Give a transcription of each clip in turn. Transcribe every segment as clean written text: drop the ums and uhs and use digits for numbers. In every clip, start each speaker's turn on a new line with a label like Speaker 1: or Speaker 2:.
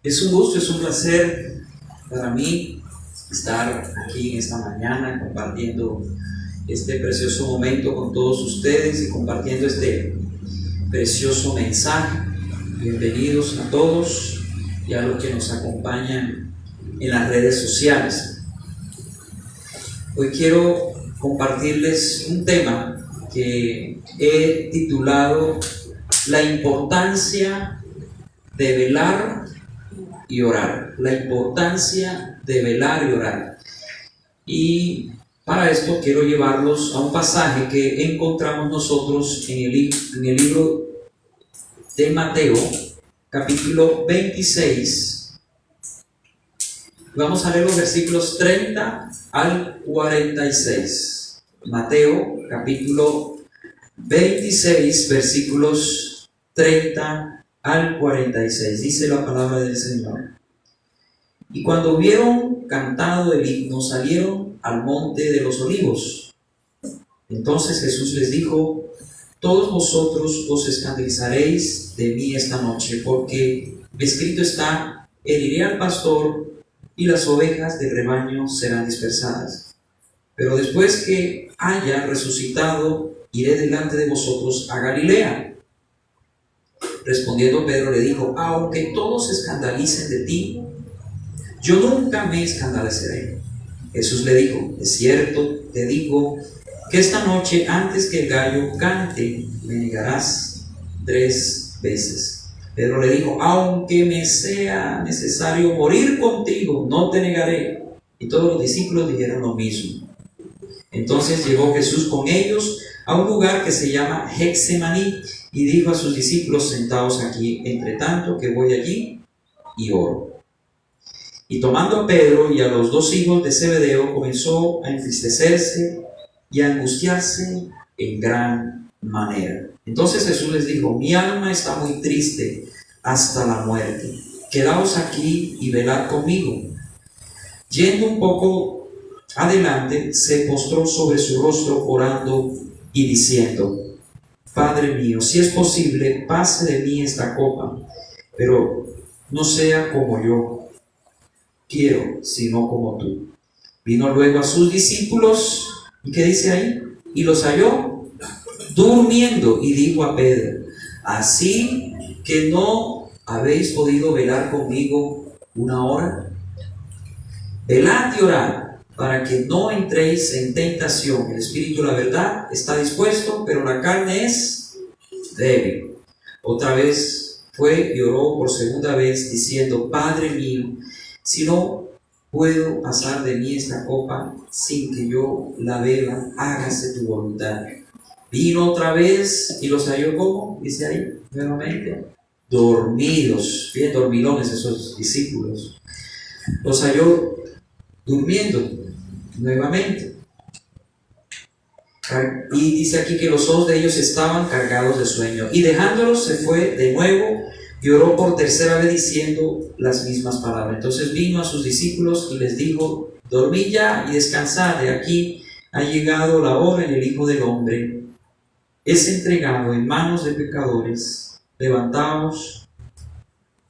Speaker 1: Es un gusto, es un placer para mí estar aquí en esta mañana compartiendo este precioso momento con todos ustedes y compartiendo este precioso mensaje. Bienvenidos a todos y a los que nos acompañan en las redes sociales. Hoy quiero compartirles un tema que he titulado La importancia de velar y orar. La importancia de velar y orar. Y para esto quiero llevarlos a un pasaje que encontramos nosotros en el libro de Mateo, capítulo 26. Vamos a leer los versículos 30 al 46. Mateo, capítulo 26, versículos 30 al 46. Dice la palabra del Señor. Y cuando hubieron cantado el himno, salieron al monte de los olivos. Entonces Jesús les dijo: todos vosotros os escandalizaréis de mí esta noche, porque escrito está: heriré al pastor y las ovejas del rebaño serán dispersadas. Pero después que haya resucitado, iré delante de vosotros a Galilea. Respondiendo Pedro le dijo: aunque todos se escandalicen de ti, yo nunca me escandalizaré. Jesús le dijo: es cierto, te digo que esta noche, antes que el gallo cante, me negarás 3 veces. Pedro le dijo: aunque me sea necesario morir contigo, no te negaré. Y todos los discípulos dijeron lo mismo. Entonces llegó Jesús con ellos a un lugar que se llama Getsemaní y dijo a sus discípulos: sentaos aquí, entre tanto que voy allí y oro. Y tomando a Pedro y a los 2 hijos de Zebedeo, comenzó a entristecerse y a angustiarse en gran manera. Entonces Jesús les dijo: mi alma está muy triste hasta la muerte. Quedaos aquí y velad conmigo. Yendo un poco adelante, se postró sobre su rostro orando y diciendo: Padre mío, si es posible, pase de mí esta copa, pero no sea como yo quiero, sino como tú. Vino luego a sus discípulos, ¿y qué dice ahí? Y los halló durmiendo, y dijo a Pedro: ¿así que no habéis podido velar conmigo 1 hora? Velad y orad, para que no entréis en tentación. El espíritu, la verdad, está dispuesto, pero la carne es débil. Otra vez fue y oró por segunda vez, diciendo: Padre mío, si no puedo pasar de mí esta copa sin que yo la beba, hágase tu voluntad. Vino otra vez y los halló, ¿cómo? Dice ahí nuevamente, dormidos. Bien dormilones esos discípulos. Los halló durmiendo nuevamente. Y dice aquí que los ojos de ellos estaban cargados de sueño. Y dejándolos se fue de nuevo y oró por tercera vez diciendo las mismas palabras. Entonces vino a sus discípulos y les dijo: dormid ya y descansad, de aquí ha llegado la hora en el Hijo del Hombre es entregado en manos de pecadores. Levantaos,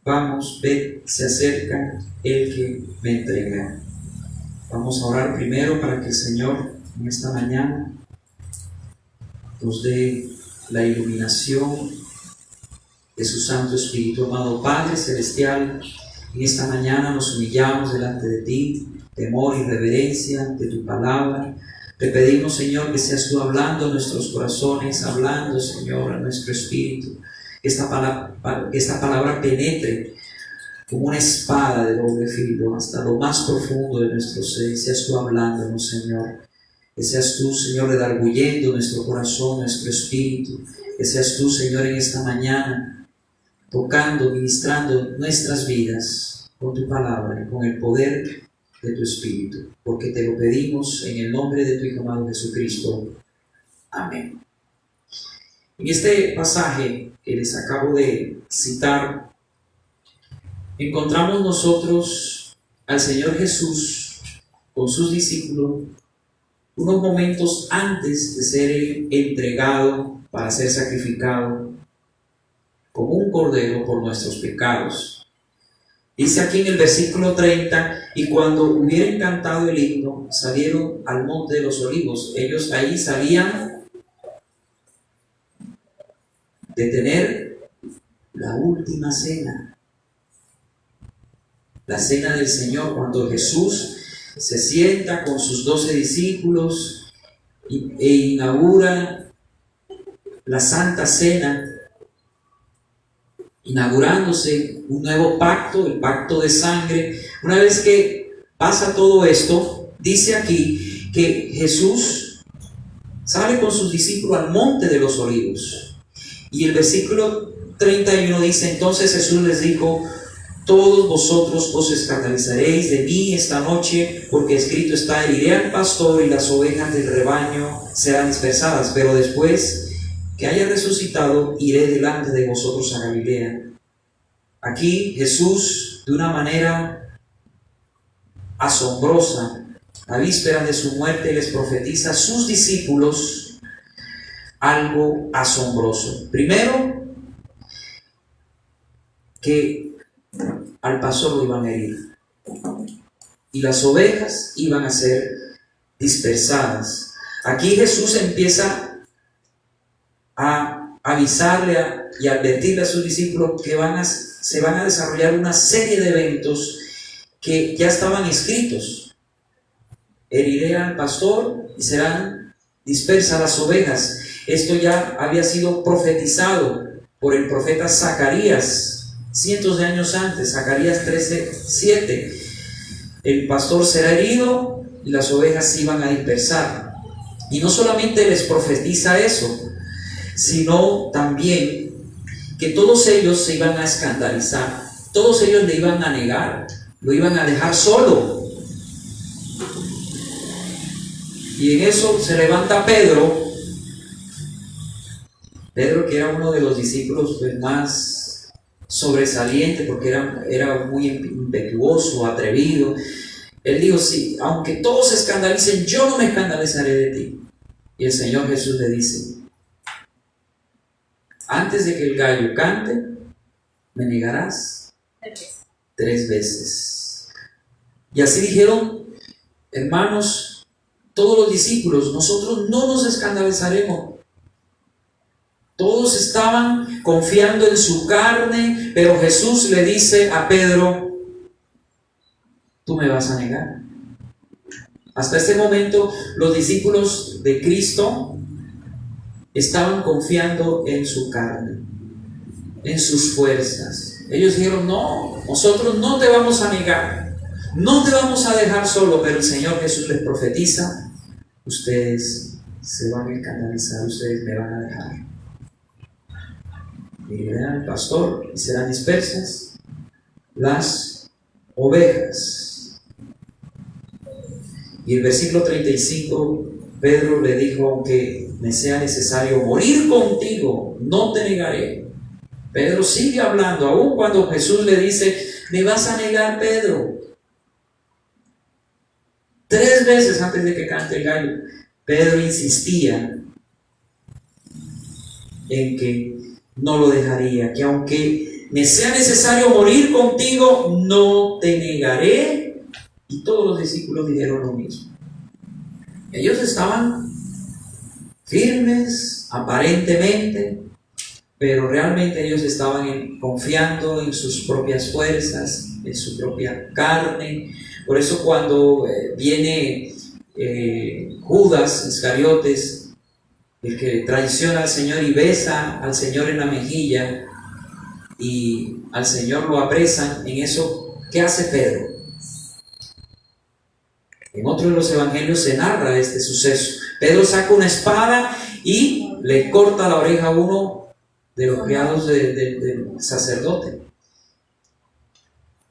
Speaker 1: vamos, ved, se acerca el que me entrega. Vamos a orar primero para que el Señor en esta mañana nos dé la iluminación de su Santo Espíritu. Amado Padre Celestial, en esta mañana nos humillamos delante de ti, temor y reverencia ante tu palabra. Te pedimos, Señor, que seas tú hablando a nuestros corazones, hablando, Señor, a nuestro espíritu, que esta palabra penetre como una espada de doble filo hasta lo más profundo de nuestro ser. Seas tú hablándonos, Señor. Que seas tú, Señor, redarguyendo nuestro corazón, nuestro espíritu. Que seas tú, Señor, en esta mañana tocando, ministrando nuestras vidas con tu palabra y con el poder de tu Espíritu, porque te lo pedimos en el nombre de tu Hijo amado Jesucristo. Amén. En este pasaje que les acabo de citar, encontramos nosotros al Señor Jesús con sus discípulos unos momentos antes de ser entregado para ser sacrificado como un cordero por nuestros pecados. Dice aquí en el versículo 30, y cuando hubieran cantado el himno, salieron al monte de los olivos. Ellos ahí sabían de tener la última cena, la cena del Señor, cuando Jesús se sienta con sus 12 discípulos e inaugura la Santa Cena, inaugurándose un nuevo pacto, el pacto de sangre. Una vez que pasa todo esto, dice aquí que Jesús sale con sus discípulos al monte de los olivos. Y el versículo 31 dice: entonces Jesús les dijo: todos vosotros os escandalizaréis de mí esta noche, porque escrito está: heriré al pastor y las ovejas del rebaño serán dispersadas. Pero después que haya resucitado, iré delante de vosotros a Galilea. Aquí Jesús, de una manera asombrosa, a víspera de su muerte, les profetiza a sus discípulos algo asombroso. Primero, que al pastor lo iban a herir y las ovejas iban a ser dispersadas. Aquí Jesús empieza a avisarle y advertirle a sus discípulos que se van a desarrollar una serie de eventos que ya estaban escritos. Heriré al pastor y serán dispersas las ovejas. Esto ya había sido profetizado por el profeta Zacarías cientos de años antes. Zacarías 13:7. El pastor será herido y las ovejas se iban a dispersar. Y no solamente les profetiza eso, sino también que todos ellos se iban a escandalizar, todos ellos le iban a negar, lo iban a dejar solo. Y en eso se levanta Pedro, que era uno de los discípulos más sobresalientes, porque era muy impetuoso, atrevido. Él dijo: sí, aunque todos se escandalicen, yo no me escandalizaré de ti. Y el Señor Jesús le dice: antes de que el gallo cante, me negarás 3 veces. Y así dijeron, hermanos, todos los discípulos: nosotros no nos escandalizaremos. Todos estaban confiando en su carne, pero Jesús le dice a Pedro: tú me vas a negar. Hasta este momento, los discípulos de Cristo estaban confiando en su carne, en sus fuerzas. Ellos dijeron: no, nosotros no te vamos a negar, no te vamos a dejar solo. Pero el Señor Jesús les profetiza: ustedes se van a escandalizar, ustedes me van a dejar. Herirán al pastor y serán dispersas las ovejas. Y el versículo 35, Pedro le dijo: aunque me sea necesario morir contigo, no te negaré. Pedro sigue hablando, aun cuando Jesús le dice: me vas a negar, Pedro. 3 veces antes de que cante el gallo, Pedro insistía en que no lo dejaría, que aunque me sea necesario morir contigo, no te negaré. Y todos los discípulos dijeron lo mismo. Ellos estaban firmes, aparentemente, pero realmente ellos estaban confiando en sus propias fuerzas, en su propia carne. Por eso cuando viene Judas Iscariotes, el que traiciona al Señor y besa al Señor en la mejilla, y al Señor lo apresan, en eso, ¿qué hace Pedro? En otro de los evangelios se narra este suceso. Pedro saca una espada y le corta la oreja a uno de los criados del sacerdote.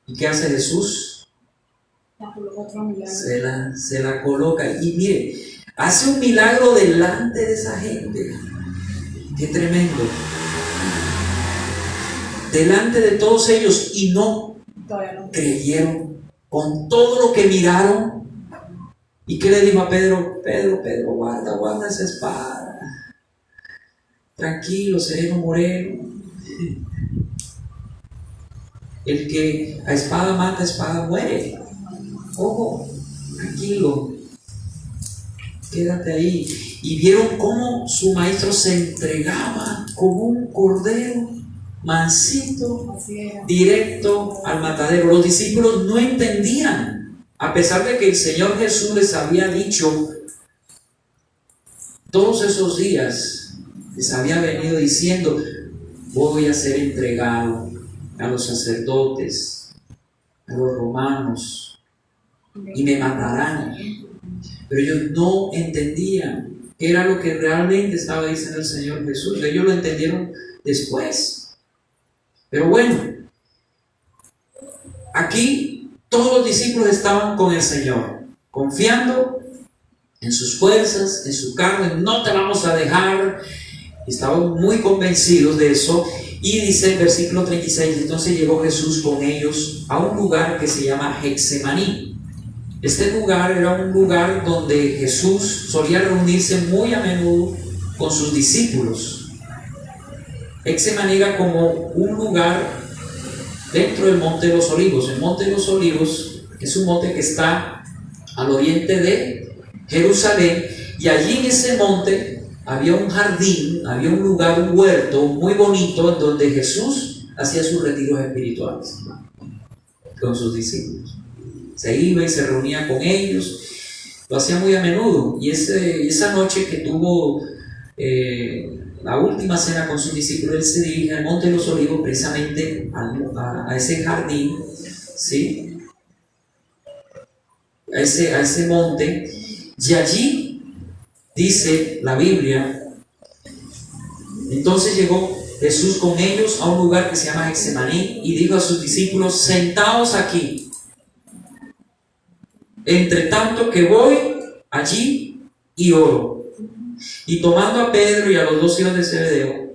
Speaker 1: ¿Y qué hace Jesús? Se la coloca. Y mire, hace un milagro delante de esa gente. ¡Qué tremendo! Delante de todos ellos, y no creyeron con todo lo que miraron. ¿Y qué le dijo a Pedro? Pedro, guarda esa espada. Tranquilo, sereno moreno. El que a espada mata, a espada muere. Ojo, tranquilo, quédate ahí. Y vieron cómo su maestro se entregaba como un cordero mansito, directo al matadero. Los discípulos no entendían, a pesar de que el Señor Jesús les había dicho todos esos días, les había venido diciendo: voy a ser entregado a los sacerdotes, a los romanos, y me matarán. Pero ellos no entendían qué era lo que realmente estaba diciendo el Señor Jesús. Ellos lo entendieron después. Pero bueno, aquí todos los discípulos estaban con el Señor, confiando en sus fuerzas, en su carne. No te vamos a dejar. Estaban muy convencidos de eso. Y dice el versículo 36: entonces llegó Jesús con ellos a un lugar que se llama Getsemaní. Este lugar era un lugar donde Jesús solía reunirse muy a menudo con sus discípulos. Getsemaní era como un lugar dentro del Monte de los Olivos. El Monte de los Olivos es un monte que está al oriente de Jerusalén, y allí en ese monte había un jardín, había un lugar, un huerto muy bonito en donde Jesús hacía sus retiros espirituales con sus discípulos. Se iba y se reunía con ellos, lo hacía muy a menudo. Y esa noche que tuvo la última cena con sus discípulos, él se dirige al Monte de los Olivos, precisamente a ese jardín, ¿sí? a ese monte, y allí dice la Biblia: entonces llegó Jesús con ellos a un lugar que se llama Getsemaní y dijo a sus discípulos: sentaos aquí, entre tanto que voy allí y oro. Y tomando a Pedro y a los dos hijos de Zebedeo,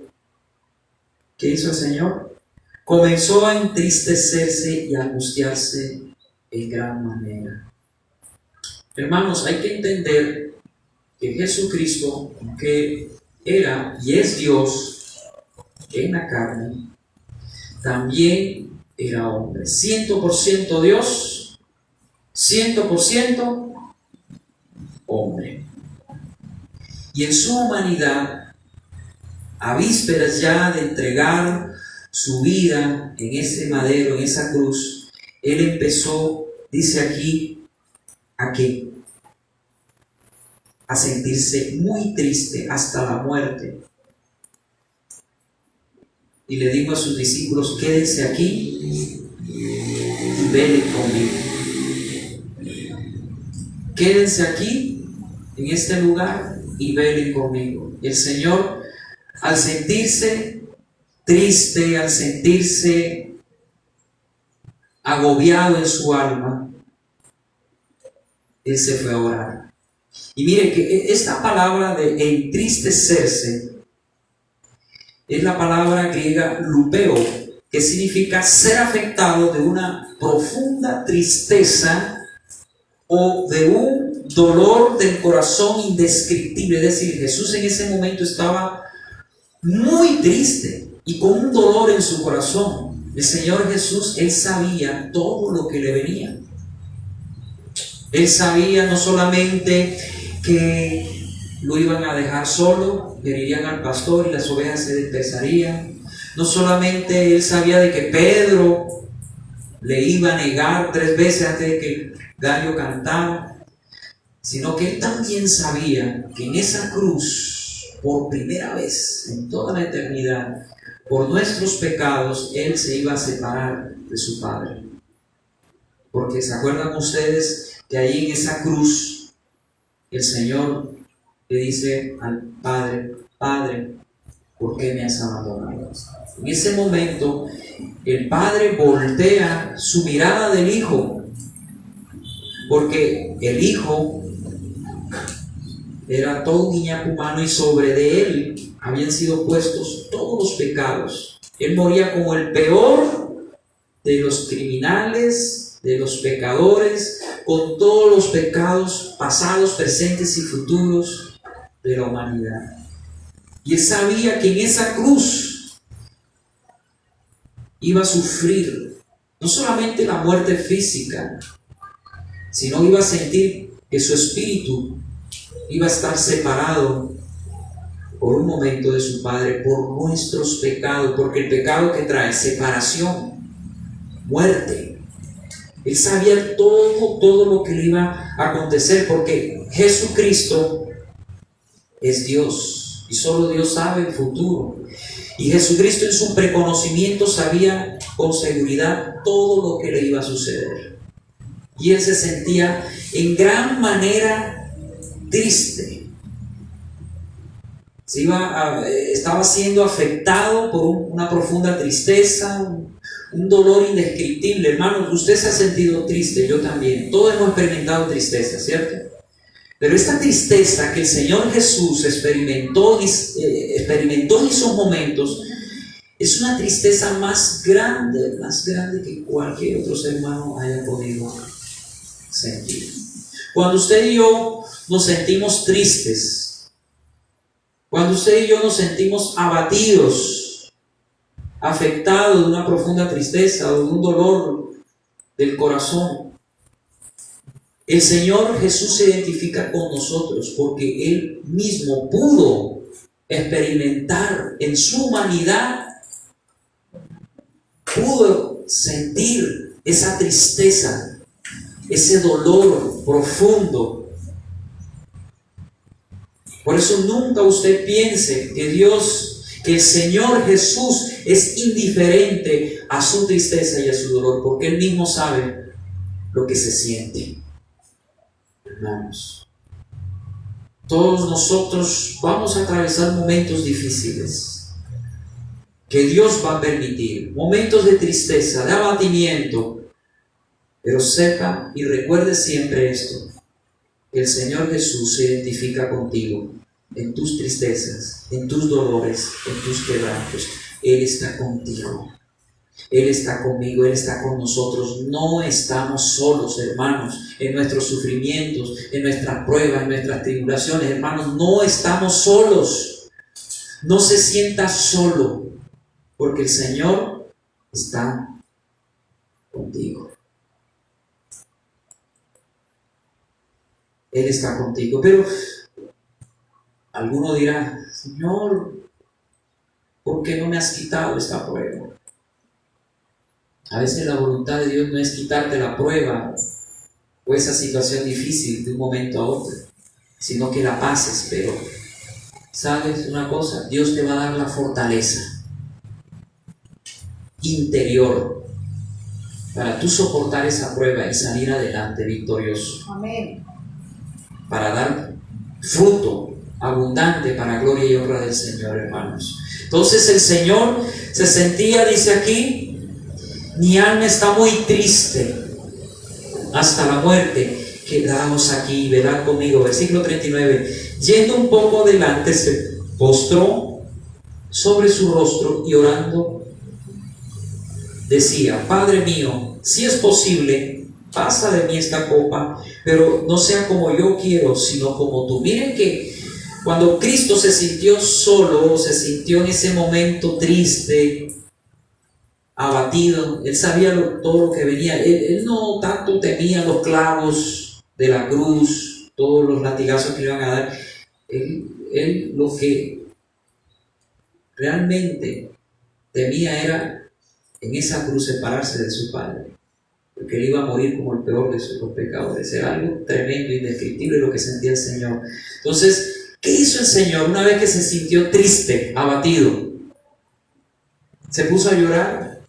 Speaker 1: ¿qué hizo el Señor? Comenzó a entristecerse y a angustiarse en gran manera. Hermanos, hay que entender que Jesucristo, que era y es Dios en la carne, también era hombre. 100% Dios, 100% hombre. Y en su humanidad, a vísperas ya de entregar su vida en ese madero, en esa cruz, él empezó, dice aquí, ¿a qué? A sentirse muy triste hasta la muerte. Y le dijo a sus discípulos: quédense aquí y velen conmigo. Quédense aquí, en este lugar, y velen conmigo. Y el Señor, al sentirse triste, al sentirse agobiado en su alma, Él se fue a orar. Y mire que esta palabra de entristecerse es la palabra griega lupeo, que significa ser afectado de una profunda tristeza o de un dolor del corazón indescriptible. Es decir, Jesús en ese momento estaba muy triste y con un dolor en su corazón. El Señor Jesús, Él sabía todo lo que le venía. Él sabía no solamente que lo iban a dejar solo, que irían al pastor y las ovejas se dispersarían. No solamente Él sabía de que Pedro le iba a negar 3 veces antes de que el gallo cantara, sino que Él también sabía que en esa cruz, por primera vez en toda la eternidad, por nuestros pecados, Él se iba a separar de su Padre. Porque ¿se acuerdan ustedes que ahí en esa cruz el Señor le dice al Padre: Padre, ¿por qué me has abandonado? En ese momento el Padre voltea su mirada del Hijo, porque el Hijo era todo un guiñapo humano y sobre de Él habían sido puestos todos los pecados. Él moría como el peor de los criminales, de los pecadores, con todos los pecados pasados, presentes y futuros de la humanidad. Y Él sabía que en esa cruz iba a sufrir no solamente la muerte física, sino iba a sentir que su espíritu iba a estar separado por un momento de su Padre por nuestros pecados, porque el pecado que trae separación, muerte. Él sabía todo lo que le iba a acontecer, porque Jesucristo es Dios y solo Dios sabe el futuro. Y Jesucristo en su preconocimiento sabía con seguridad todo lo que le iba a suceder. Y él se sentía en gran manera triste. Estaba siendo afectado por una profunda tristeza, un dolor indescriptible. Hermanos, usted se ha sentido triste, yo también. Todos hemos experimentado tristeza, ¿cierto? Pero esta tristeza que el Señor Jesús experimentó en esos momentos es una tristeza más grande que cualquier otro ser humano haya podido sentir. Cuando usted y yo nos sentimos tristes, cuando usted y yo nos sentimos abatidos, afectados de una profunda tristeza o de un dolor del corazón, el Señor Jesús se identifica con nosotros porque Él mismo pudo experimentar en su humanidad, pudo sentir esa tristeza, ese dolor profundo. Por eso nunca usted piense que el Señor Jesús es indiferente a su tristeza y a su dolor, porque Él mismo sabe lo que se siente. Hermanos, todos nosotros vamos a atravesar momentos difíciles que Dios va a permitir, momentos de tristeza, de abatimiento, pero sepa y recuerde siempre esto: que el Señor Jesús se identifica contigo en tus tristezas, en tus dolores, en tus quebrantos. Él está contigo, Él está conmigo, Él está con nosotros. No estamos solos, hermanos, en nuestros sufrimientos, en nuestras pruebas, en nuestras tribulaciones. Hermanos, no estamos solos. No se sienta solo, porque el Señor está contigo. Él está contigo. Pero alguno dirá: Señor, ¿por qué no me has quitado esta prueba? A veces la voluntad de Dios no es quitarte la prueba o esa situación difícil de un momento a otro, sino que la pases. Pero, ¿sabes una cosa? Dios te va a dar la fortaleza interior para tú soportar esa prueba y salir adelante victorioso.
Speaker 2: Amén.
Speaker 1: Para dar fruto abundante para gloria y honra del Señor, hermanos. Entonces el Señor se sentía, dice aquí: mi alma está muy triste hasta la muerte. Quedaos aquí y velad conmigo. Versículo 39. Yendo un poco adelante, se postró sobre su rostro y orando decía: Padre mío, si es posible, pasa de mí esta copa, pero no sea como yo quiero, sino como tú. Miren que cuando Cristo se sintió solo, se sintió en ese momento triste, abatido, Él sabía todo lo que venía. Él no tanto temía los clavos de la cruz, todos los latigazos que le iban a dar. Él lo que realmente temía era en esa cruz separarse de su Padre, porque Él iba a morir como el peor de sus pecadores. Era algo tremendo, indescriptible lo que sentía el Señor. Entonces, ¿qué hizo el Señor una vez que se sintió triste, abatido? Se puso a llorar.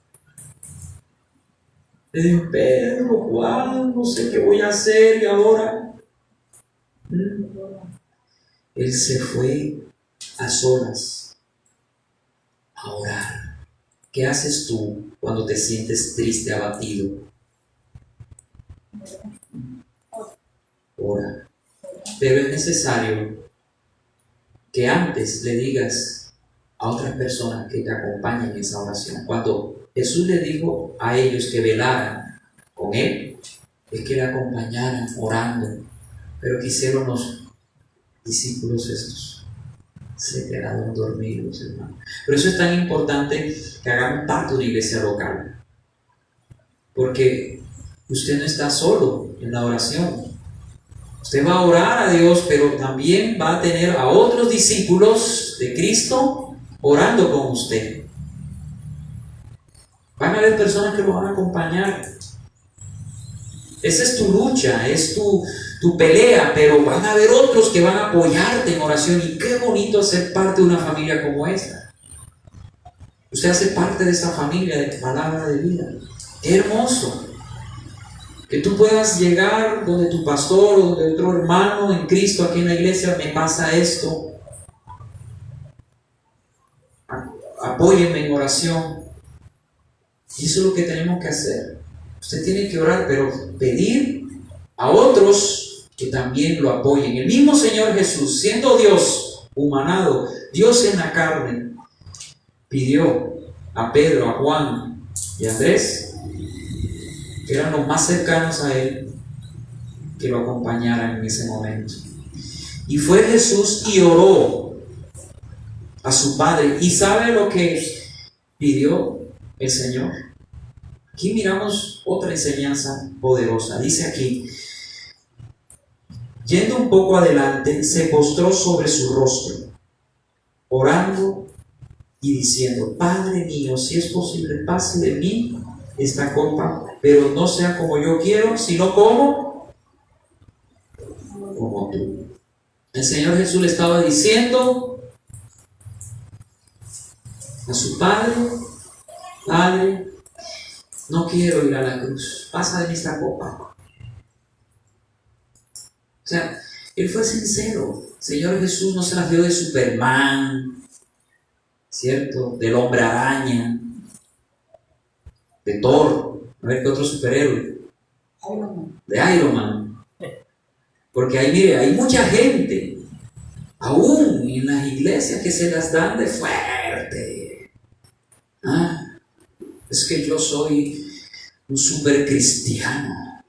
Speaker 1: Le dijo: Pedro, Juan, no sé qué voy a hacer y ahora. Él se fue a solas a orar. ¿Qué haces tú cuando te sientes triste, abatido? Ora. Pero es necesario que antes le digas a otras personas que te acompañen en esa oración. Cuando Jesús le dijo a ellos que velaran con Él, es que le acompañaran orando. Pero ¿qué hicieron los discípulos estos? Se quedaron dormidos, hermano. Por eso es tan importante que hagamos parte de una iglesia local. porque usted no está solo en la oración. Usted va a orar a Dios, pero también va a tener a otros discípulos de Cristo orando con usted. Van a haber personas que lo van a acompañar. Esa es tu lucha, es tu pelea, pero van a haber otros que van a apoyarte en oración. Y qué bonito ser parte de una familia como esta. Usted hace parte de esta familia de palabra de vida. Qué hermoso. Que tú puedas llegar donde tu pastor o donde otro hermano en Cristo aquí en la iglesia, me pasa esto. Apóyenme en oración. Y eso es lo que tenemos que hacer. Usted tiene que orar, pero pedir a otros que también lo apoyen. El mismo Señor Jesús, siendo Dios humanado, Dios en la carne, pidió a Pedro, a Juan y a Andrés, que eran los más cercanos a Él, que lo acompañaran en ese momento. Y fue Jesús y oró a su Padre. ¿Y sabe lo que pidió el Señor? Aquí miramos otra enseñanza poderosa. Dice aquí, yendo un poco adelante, se postró sobre su rostro, orando y diciendo: Padre mío, si es posible, pase de mí esta copa, pero no sea como yo quiero, sino como tú. El Señor Jesús le estaba diciendo a su Padre: Padre, no quiero ir a la cruz, pasa de mí esta copa. O sea, Él fue sincero. El Señor Jesús no se las dio de Superman, ¿cierto? Del Hombre Araña, de Thor, a ver qué otro superhéroe, de Iron Man. Porque ahí, mire, hay mucha gente, aún en las iglesias, que se las dan de fuerte. Es que yo soy un super cristiano,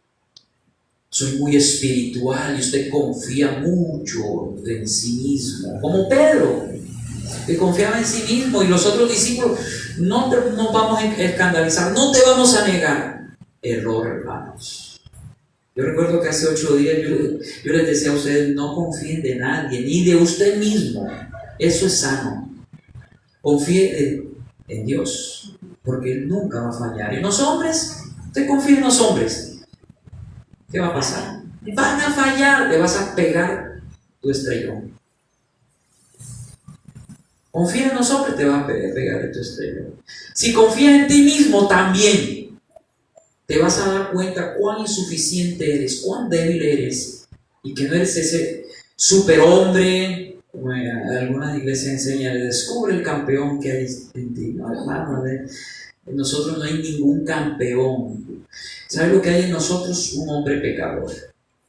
Speaker 1: soy muy espiritual y usted confía mucho en sí mismo, como Pedro, que confiaba en sí mismo, y los otros discípulos: no vamos a escandalizar, no te vamos a negar. Error, hermanos. Yo recuerdo que hace 8 días yo les decía a ustedes: no confíen de nadie, ni de usted mismo. Eso es sano. Confíe en Dios, porque Él nunca va a fallar. Y en los hombres, usted confía en los hombres, ¿qué va a pasar? Van a fallar, te vas a pegar tu estrellón. Confía en los hombres, te vas a pegar tu estrellón. Si confías en ti mismo, también te vas a dar cuenta cuán insuficiente eres, cuán débil eres, y que no eres ese superhombre. Algunas iglesias enseñan: descubre el campeón que hay en ti. No, hermano, en nosotros no hay ningún campeón. ¿Sabe lo que hay en nosotros? Un hombre pecador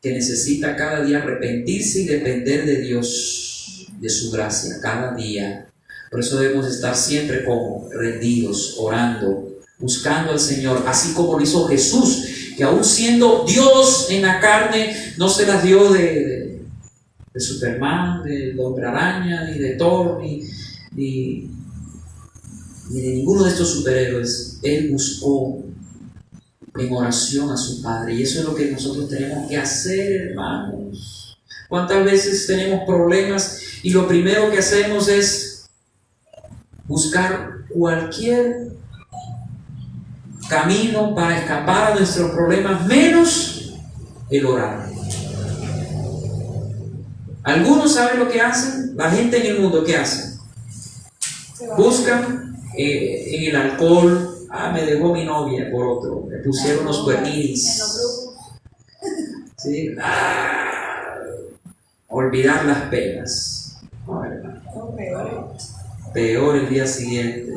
Speaker 1: que necesita cada día arrepentirse y depender de Dios, de su gracia, cada día. Por eso debemos estar siempre como rendidos, orando, buscando al Señor, así como lo hizo Jesús, que aún siendo Dios en la carne, no se las dio de Superman, de Hombre Araña, ni de Thor, ni de ninguno de estos superhéroes. Él buscó en oración a su Padre, y eso es lo que nosotros tenemos que hacer, hermanos. ¿Cuántas veces tenemos problemas y lo primero que hacemos es buscar cualquier camino para escapar a nuestros problemas, menos el orar? Algunos saben lo que hacen. La gente en el mundo, ¿qué hace? Buscan en el alcohol. Me dejó mi novia por otro, me pusieron los cuerninis. ¿Sí? Olvidar las penas. Peor el día siguiente.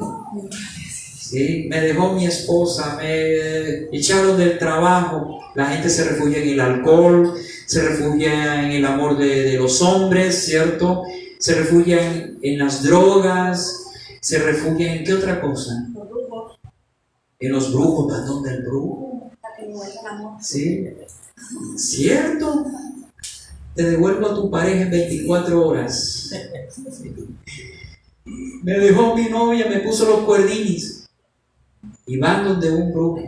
Speaker 1: ¿Sí? Me dejó mi esposa, me echaron del trabajo. La gente se refugia en el alcohol, se refugia en el amor de los hombres, ¿cierto? Se refugia en las drogas, se refugia en ¿qué otra cosa? En los brujos. ¿Para dónde el brujo? ¿Sí? ¿Cierto? Te devuelvo a tu pareja en 24 horas. Me dejó mi novia, me puso los cuerninis. Y van donde un brujo.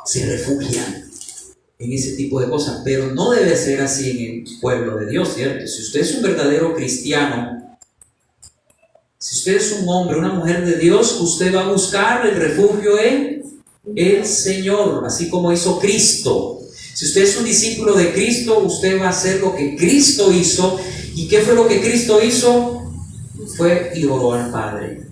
Speaker 1: se refugian en ese tipo de cosas, pero no debe ser así en el pueblo de Dios, ¿cierto? Si usted es un verdadero cristiano, si usted es un hombre, una mujer de Dios, usted va a buscar el refugio en el Señor, así como hizo Cristo. Si usted es un discípulo de Cristo, usted va a hacer lo que Cristo hizo. ¿Y qué fue lo que Cristo hizo? Fue y oró al Padre.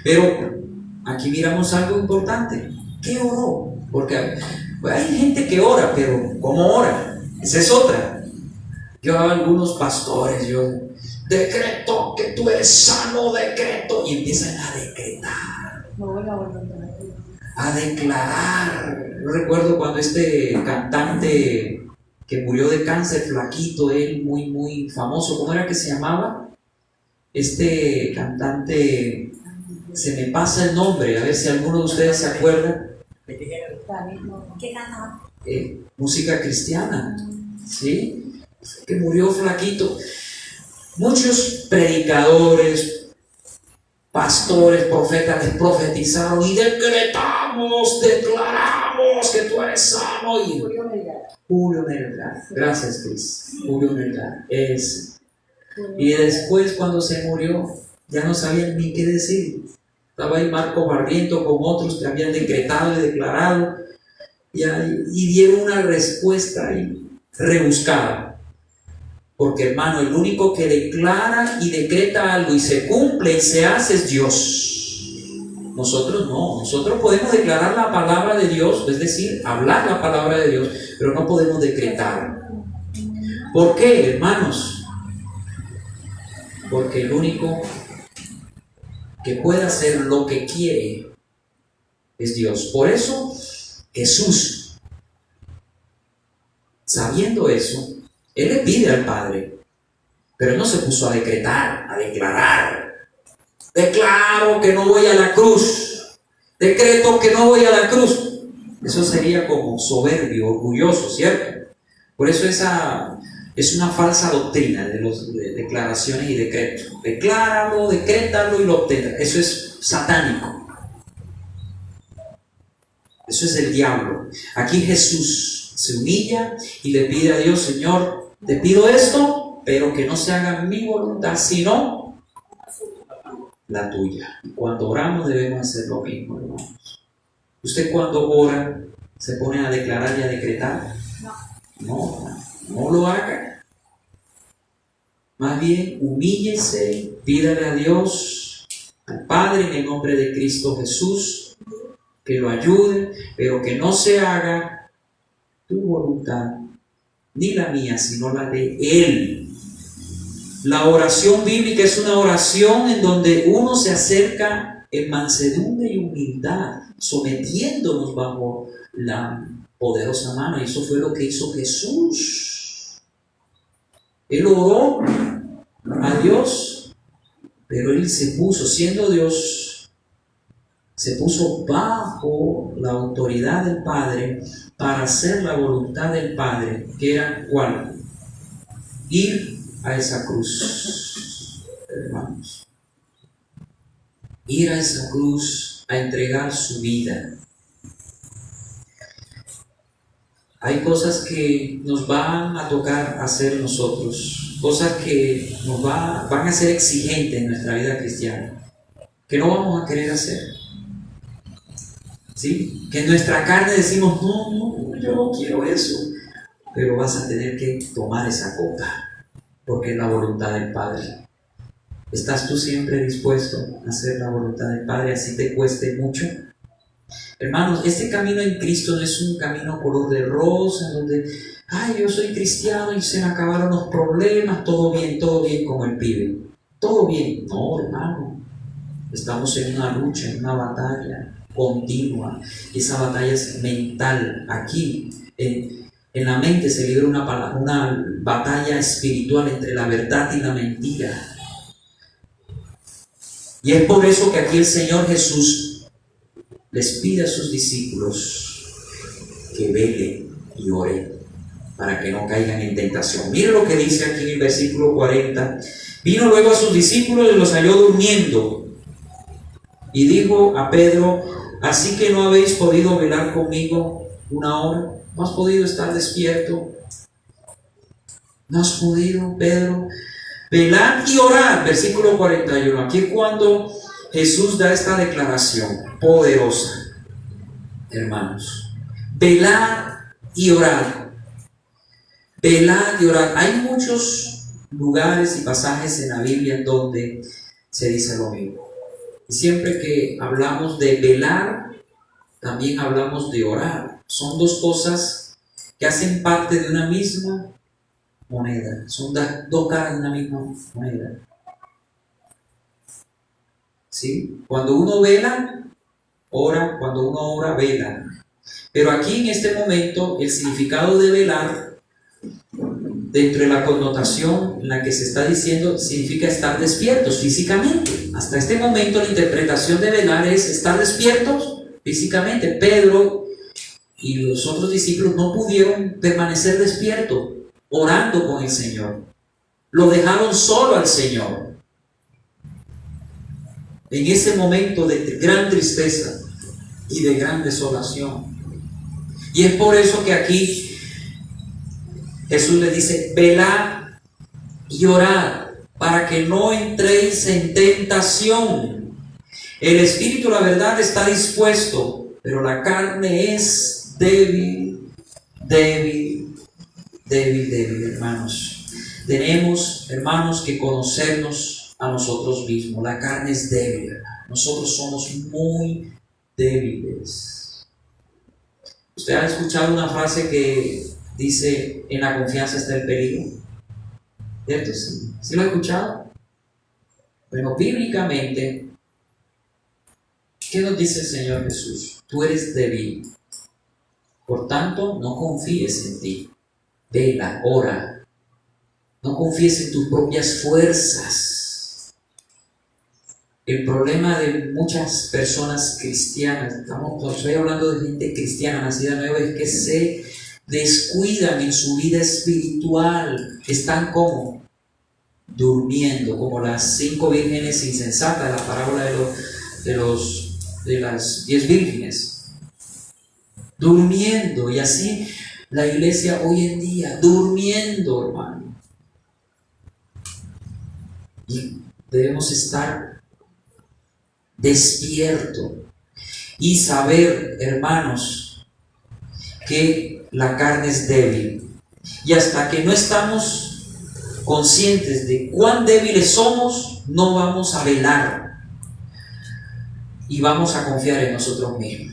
Speaker 1: Pero aquí miramos algo importante. ¿Qué oró? Porque hay gente que ora, pero ¿cómo ora? Esa es otra. Yo a algunos pastores, yo decreto que tú eres sano, decreto, y empiezan a decretar, a declarar. Yo recuerdo cuando este cantante que murió de cáncer, flaquito, él muy famoso, ¿cómo era que se llamaba? Este cantante, se me pasa el nombre, a ver si alguno de ustedes se acuerda.
Speaker 2: ¿Qué cantaba?
Speaker 1: Música cristiana, ¿sí? Que murió flaquito. Muchos predicadores, pastores, profetas les profetizaron y decretamos, declaramos que tú eres sano. Y Julio Melgar, gracias Cris, Julio Melgar, ese. Y después cuando se murió ya no sabían ni qué decir. Estaba ahí Marco Barriento con otros que habían decretado y declarado y dieron una respuesta ahí rebuscada. Porque hermano, el único que declara y decreta algo y se cumple y se hace es Dios. Nosotros no, nosotros podemos declarar la palabra de Dios, es decir, hablar la palabra de Dios, pero no podemos decretar. ¿Por qué, hermanos? Porque el único que puede hacer lo que quiere es Dios. Por eso Jesús, sabiendo eso, Él le pide al Padre, pero Él no se puso a decretar, a declarar. Declaro que no voy a la cruz, decreto que no voy a la cruz. Eso sería como soberbio, orgulloso, ¿cierto? Por eso esa es una falsa doctrina de las declaraciones y decretos. Decláralo, decrétalo y lo obtendrás. Eso es satánico. Eso es el diablo. Aquí Jesús se humilla y le pide a Dios: Señor, te pido esto, pero que no se haga mi voluntad, sino la tuya. Y cuando oramos debemos hacer lo mismo, hermanos. ¿Usted cuando ora se pone a declarar y a decretar? No lo haga. Más bien, humíllese, pídale a Dios, al Padre, en el nombre de Cristo Jesús, que lo ayude, pero que no se haga tu voluntad, ni la mía, sino la de Él. La oración bíblica es una oración en donde uno se acerca en mansedumbre y humildad, sometiéndonos bajo la poderosa mano. Y eso fue lo que hizo Jesús. Él oró a Dios, pero Él se puso, siendo Dios, se puso bajo la autoridad del Padre para hacer la voluntad del Padre, que era ¿cuál? Ir a esa cruz, hermanos. Ir a esa cruz a entregar su vida. Hay cosas que nos van a tocar hacer nosotros, cosas que nos van a ser exigentes en nuestra vida cristiana, que no vamos a querer hacer. ¿Sí? Que en nuestra carne decimos: no, yo no quiero eso, pero vas a tener que tomar esa copa, porque es la voluntad del Padre. ¿Estás tú siempre dispuesto a hacer la voluntad del Padre, así te cueste mucho? Hermanos, este camino en Cristo no es un camino color de rosa, donde, yo soy cristiano y se me acabaron los problemas, todo bien como el pibe. Todo bien. No, hermano. Estamos en una lucha, en una batalla continua. Esa batalla es mental. Aquí, en la mente se libra una batalla espiritual entre la verdad y la mentira. Y es por eso que aquí el Señor Jesús les pide a sus discípulos que velen y oren para que no caigan en tentación. Mire lo que dice aquí en el versículo 40. Vino luego a sus discípulos y los halló durmiendo. Y dijo a Pedro: Así que no habéis podido velar conmigo una hora. ¿No has podido estar despierto? ¿No has podido, Pedro? Velad y orad, versículo 41. Aquí es cuando Jesús da esta declaración poderosa, hermanos. Velad y orad. Velad y orad. Hay muchos lugares y pasajes en la Biblia en donde se dice lo mismo. Y siempre que hablamos de velar, también hablamos de orar. Son dos cosas que hacen parte de una misma moneda. Son dos caras de una misma moneda. ¿Sí? Cuando uno vela, ora. Cuando uno ora, vela. Pero aquí en este momento, el significado de velar, dentro de la connotación en la que se está diciendo, significa estar despiertos físicamente. Hasta este momento la interpretación de velar es estar despiertos físicamente. Pedro y los otros discípulos no pudieron permanecer despiertos orando con el Señor. Lo dejaron solo al Señor. En ese momento de gran tristeza y de gran desolación. Y es por eso que aquí Jesús le dice, velad y orad para que no entréis en tentación. El espíritu, la verdad, está dispuesto, pero la carne es débil, hermanos. Tenemos, hermanos, que conocernos a nosotros mismos. La carne es débil, nosotros somos muy débiles. ¿Usted ha escuchado una frase que dice, en la confianza está el peligro? ¿Cierto? ¿Sí lo ha escuchado? Bueno, bíblicamente, ¿qué nos dice el Señor Jesús? Tú eres débil, por tanto, no confíes en ti. Vela, ora. No confíes en tus propias fuerzas. El problema de muchas personas cristianas, estoy hablando de gente cristiana, nacida nueva, es que se descuidan en su vida espiritual. Están como durmiendo, como las 5 vírgenes insensatas, la parábola de las 10 vírgenes. Durmiendo, y así la iglesia hoy en día, durmiendo, hermano. Y debemos estar despiertos y saber, hermanos, que la carne es débil. Y hasta que no estamos conscientes de cuán débiles somos, no vamos a velar y vamos a confiar en nosotros mismos.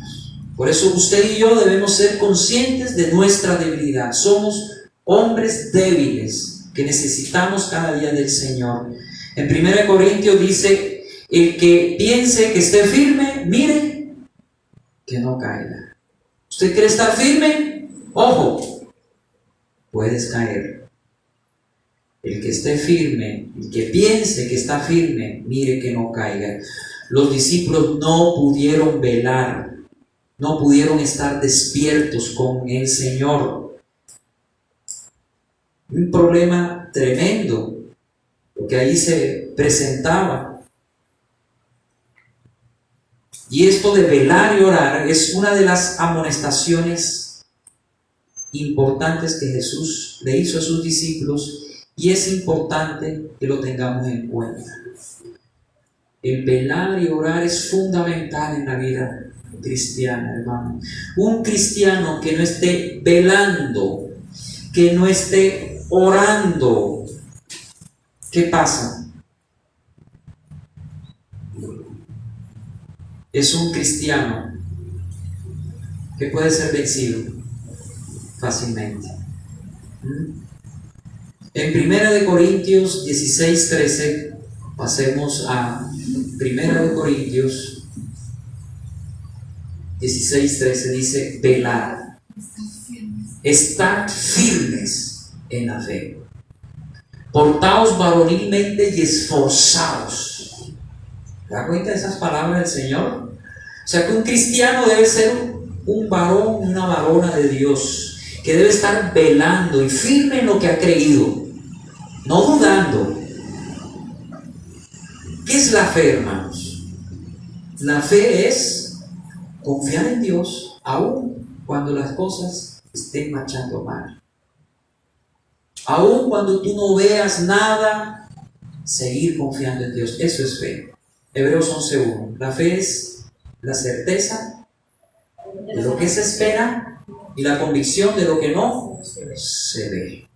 Speaker 1: Por eso usted y yo debemos ser conscientes de nuestra debilidad. Somos hombres débiles que necesitamos cada día del Señor. En 1 Corintios dice, el que piense que esté firme, mire que no caiga. ¿Usted quiere estar firme? Ojo, puedes caer. El que esté firme, el que piense que está firme, mire que no caiga. Los discípulos no pudieron velar, no pudieron estar despiertos con el Señor. Un problema tremendo, porque ahí se presentaba. Y esto de velar y orar es una de las amonestaciones importantes que Jesús le hizo a sus discípulos, y es importante que lo tengamos en cuenta. El velar y orar es fundamental en la vida cristiana, hermano. Un cristiano que no esté velando, que no esté orando, ¿qué pasa? Es un cristiano que puede ser vencido fácilmente. En 1 Corintios 16:13, pasemos a 1 Corintios 16:13, dice, velad, estad firmes en la fe, portaos varonilmente y esforzaos. ¿Te das cuenta de esas palabras del Señor? O sea que un cristiano debe ser un varón, una varona de Dios, que debe estar velando y firme en lo que ha creído, no dudando. ¿Qué es la fe, hermanos? La fe es confiar en Dios aún cuando las cosas estén marchando mal. Aún cuando tú no veas nada, seguir confiando en Dios. Eso es fe. Hebreos 11:1. La fe es la certeza de lo que se espera y la convicción de lo que no se ve.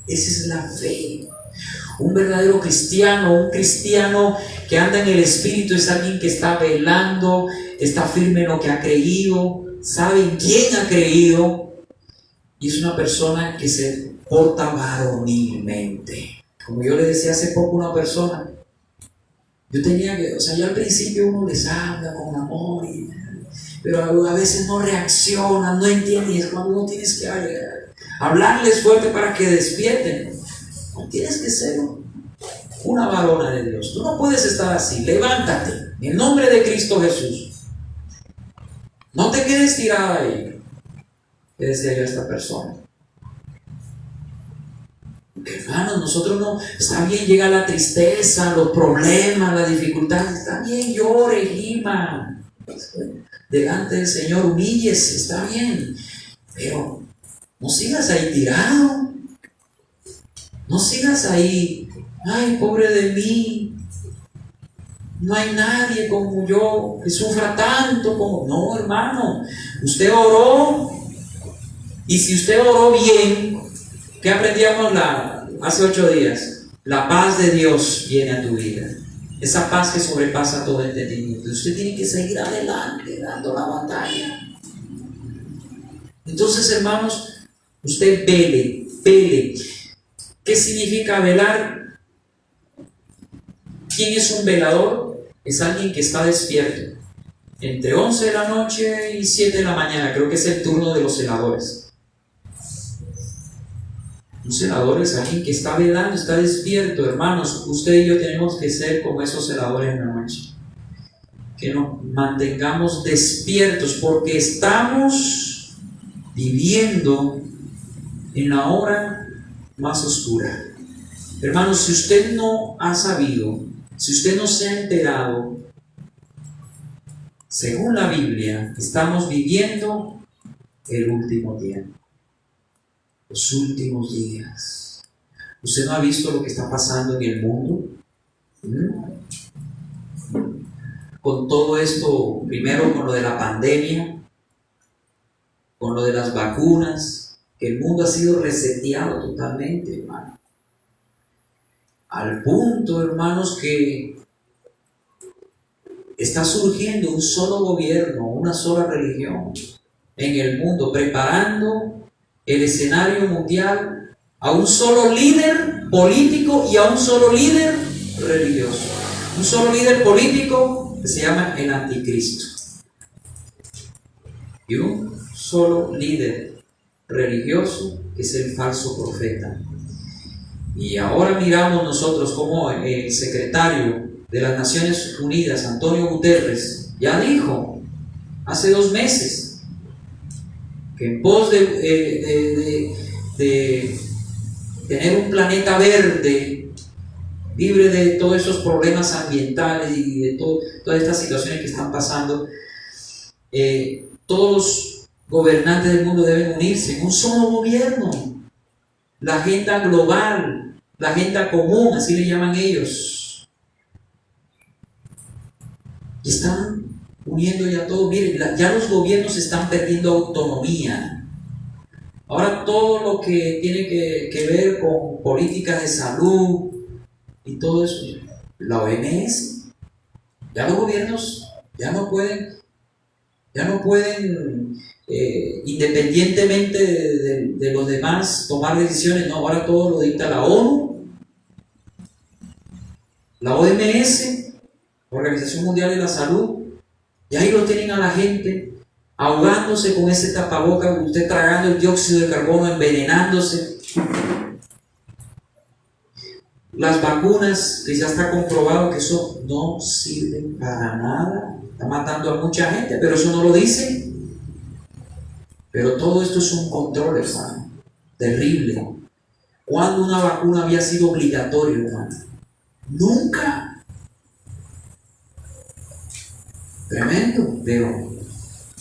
Speaker 1: Esa es la fe. Un verdadero cristiano, un cristiano que anda en el Espíritu, es alguien que está velando, está firme en lo que ha creído, sabe en quién ha creído, y es una persona que se porta varonilmente. Como yo le decía hace poco a una persona, yo tenía que, yo al principio uno les habla con amor, pero a veces no reaccionan, no entienden, y es cuando uno tienes que hablarles fuerte para que despierten. No tienes que ser una varona de Dios. Tú no puedes estar así. Levántate en el nombre de Cristo Jesús. No te quedes tirada ahí. ¿Qué decía yo a esta persona? Hermanos, nosotros no, está bien, llega la tristeza, los problemas, la dificultad, está bien, llore, gima, delante del Señor, humíllese, está bien, pero no sigas ahí tirado, no sigas ahí, ay, pobre de mí, no hay nadie como yo que sufra tanto como... No, hermano, usted oró, y si usted oró bien, ¿qué aprendíamos hace 8 días? La paz de Dios viene a tu vida. Esa paz que sobrepasa todo entendimiento. Usted tiene que seguir adelante, dando la batalla. Entonces, hermanos, usted vele. ¿Qué significa velar? ¿Quién es un velador? Es alguien que está despierto. Entre 11 de la noche y 7 de la mañana, creo que es el turno de los celadores. Un celador es alguien que está velando, está despierto. Hermanos, usted y yo tenemos que ser como esos celadores en la noche. Que nos mantengamos despiertos porque estamos viviendo en la hora más oscura. Hermanos, si usted no ha sabido, si usted no se ha enterado, según la Biblia, estamos viviendo el último tiempo. Los últimos días. ¿Usted no ha visto lo que está pasando en el mundo? Con todo esto, primero con lo de la pandemia, con lo de las vacunas, que el mundo ha sido reseteado totalmente, hermano. Al punto, hermanos, que está surgiendo un solo gobierno, una sola religión en el mundo, preparando el escenario mundial a un solo líder político y a un solo líder religioso. Un solo líder político que se llama el anticristo. Y un solo líder religioso que es el falso profeta. Y ahora miramos nosotros como el secretario de las Naciones Unidas, Antonio Guterres, ya dijo hace 2 meses que en pos de tener un planeta verde, libre de todos esos problemas ambientales y de todas estas situaciones que están pasando, todos los gobernantes del mundo deben unirse en un solo gobierno. La agenda global, la agenda común, así le llaman ellos. Y están uniendo ya todo. Miren, ya los gobiernos están perdiendo autonomía. Ahora todo lo que tiene que ver con políticas de salud y todo eso, la OMS, ya los gobiernos ya no pueden independientemente de los demás tomar decisiones. No, ahora todo lo dicta la ONU, la OMS, Organización Mundial de la Salud. Y ahí lo tienen a la gente ahogándose con ese tapabocas, usted tragando el dióxido de carbono, envenenándose. Las vacunas, que ya está comprobado que eso no sirve para nada, está matando a mucha gente, pero eso no lo dicen. Pero todo esto es un control, hermano, terrible. ¿Cuándo una vacuna había sido obligatoria, hermano? Nunca. Tremendo, pero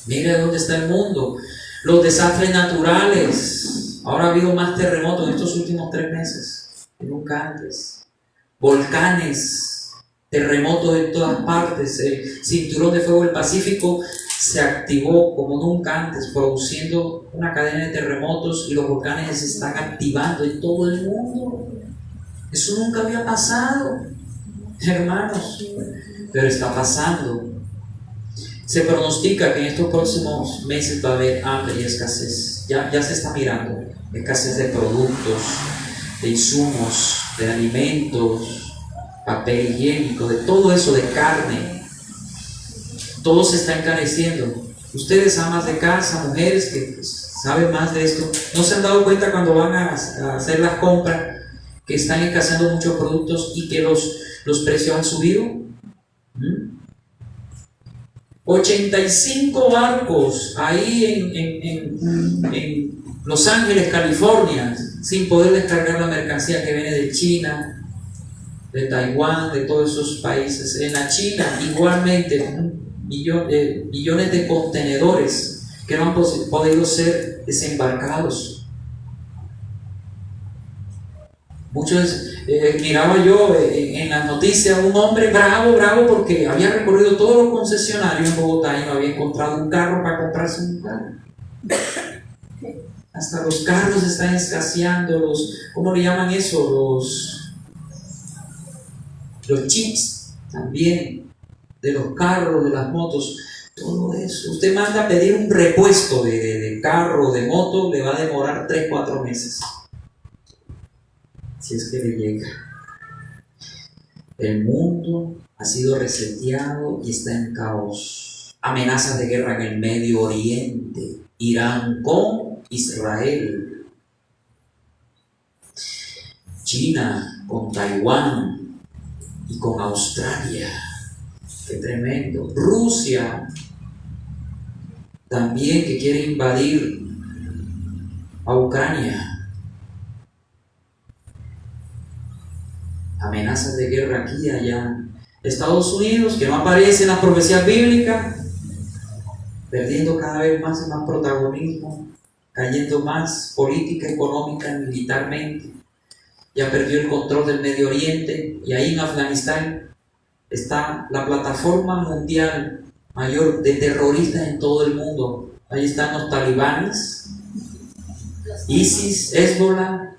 Speaker 1: Mire dónde está el mundo. Los desastres naturales. Ahora ha habido más terremotos en estos últimos 3 meses que nunca antes. Volcanes, terremotos en todas partes. El cinturón de fuego del Pacífico se activó como nunca antes, produciendo una cadena de terremotos, y los volcanes se están activando en todo el mundo. Eso nunca había pasado, hermanos, pero está pasando. Se pronostica que en estos próximos meses va a haber hambre y escasez. Ya se está mirando. Escasez de productos, de insumos, de alimentos, papel higiénico, de todo eso, de carne. Todo se está encareciendo. Ustedes, amas de casa, mujeres que saben más de esto, ¿no se han dado cuenta cuando van a hacer las compras que están escaseando muchos productos y que los precios han subido? 85 barcos ahí en Los Ángeles, California, sin poder descargar la mercancía que viene de China, de Taiwán, de todos esos países. En la China igualmente millones de contenedores que no han podido ser desembarcados. Muchos, miraba yo en las noticias un hombre bravo porque había recorrido todos los concesionarios en Bogotá y no había encontrado un carro para comprarse un carro. Hasta los carros están escaseando, ¿cómo le llaman eso? Los chips también, de los carros, de las motos, todo eso. Usted manda a pedir un repuesto de carro, de moto, le va a demorar 3-4 meses. Si es que le llega. El mundo ha sido reseteado y está en caos. Amenazas de guerra en el Medio Oriente. Irán con Israel. China con Taiwán y con Australia. Qué tremendo. Rusia también, que quiere invadir a Ucrania. Amenazas de guerra aquí y allá. Estados Unidos, que no aparece en las profecías bíblicas, perdiendo cada vez más y más protagonismo, cayendo más política, económica, militarmente. Ya perdió el control del Medio Oriente, y ahí en Afganistán está la plataforma mundial mayor de terroristas en todo el mundo. Ahí están los talibanes, ISIS, Hezbollah,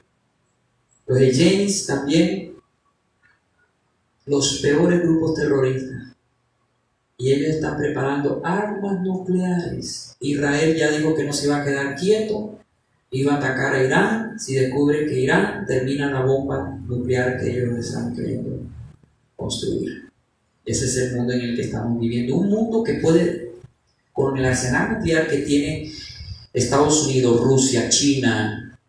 Speaker 1: los yemeníes también, los peores grupos terroristas. Y ellos están preparando armas nucleares. Israel ya dijo que no se iba a quedar quieto, iba a atacar a Irán si descubre que Irán termina la bomba nuclear que ellos están queriendo construir. Ese es el mundo en el que estamos viviendo. Un mundo que puede, con el arsenal nuclear que tiene Estados Unidos, Rusia, China,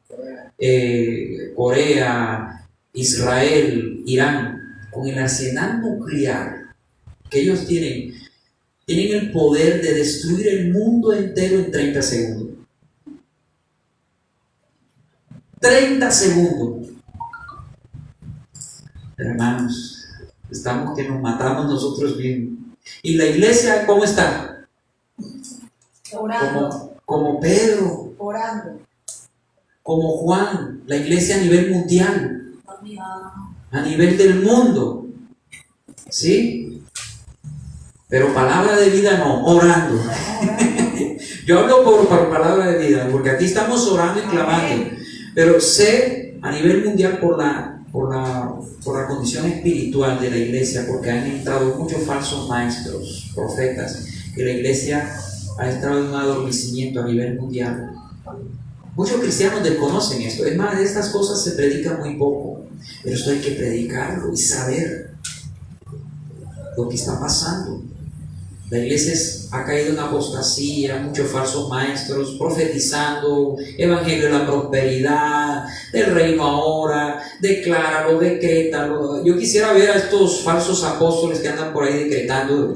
Speaker 1: Corea, Israel, Irán, con el arsenal nuclear que ellos tienen el poder de destruir el mundo entero en 30 segundos. 30 segundos. Hermanos, estamos que nos matamos nosotros mismos. ¿Y la iglesia cómo está?
Speaker 2: Orando.
Speaker 1: Como Pedro.
Speaker 2: Orando.
Speaker 1: Como Juan. La iglesia a nivel mundial. A nivel del mundo. ¿Sí? Pero palabra de vida no, orando. Yo hablo por palabra de vida, porque aquí estamos orando y clamando. Pero sé a nivel mundial por la condición espiritual de la iglesia, porque han entrado muchos falsos maestros, profetas, que la iglesia ha entrado en un adormecimiento a nivel mundial. Muchos cristianos desconocen esto. Es más, de estas cosas se predica muy poco, pero esto hay que predicarlo y saber lo que está pasando. La iglesia ha caído en apostasía, muchos falsos maestros profetizando, evangelio de la prosperidad, del reino ahora, decláralo, decrétalo. Yo quisiera ver a estos falsos apóstoles que andan por ahí decretando,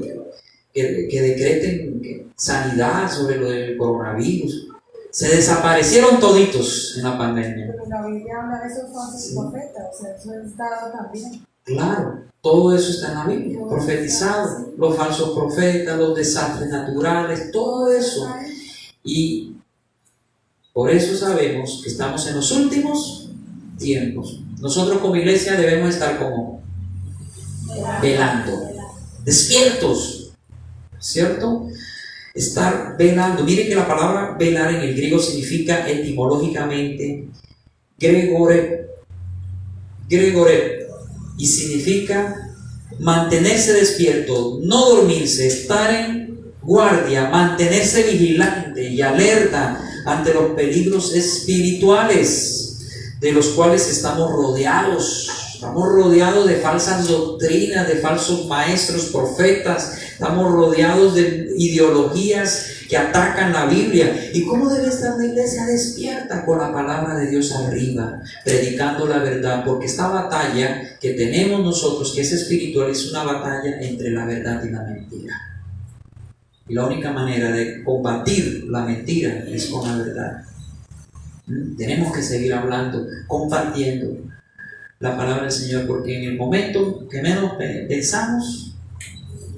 Speaker 1: que decreten sanidad sobre lo del coronavirus. Se desaparecieron toditos en la pandemia.
Speaker 2: Pero la Biblia habla de esos falsos profetas, o sea, eso es dado también.
Speaker 1: Claro, todo eso está en la Biblia, profetizado, los falsos profetas, los desastres naturales, todo eso. Y por eso sabemos que estamos en los últimos tiempos. Nosotros como iglesia debemos estar como velando, despiertos, ¿cierto? Estar velando. Miren que la palabra velar en el griego significa etimológicamente gregore, y significa mantenerse despierto, no dormirse, estar en guardia, mantenerse vigilante y alerta ante los peligros espirituales de los cuales estamos rodeados. Estamos rodeados de falsas doctrinas, de falsos maestros, profetas. Estamos rodeados de ideologías que atacan la Biblia. ¿Y cómo debe estar la iglesia despierta? Con la palabra de Dios arriba, predicando la verdad, porque esta batalla que tenemos nosotros, que es espiritual, es una batalla entre la verdad y la mentira. Y la única manera de combatir la mentira es con la verdad. Tenemos que seguir hablando, compartiendo la palabra del Señor, porque en el momento que menos pensamos,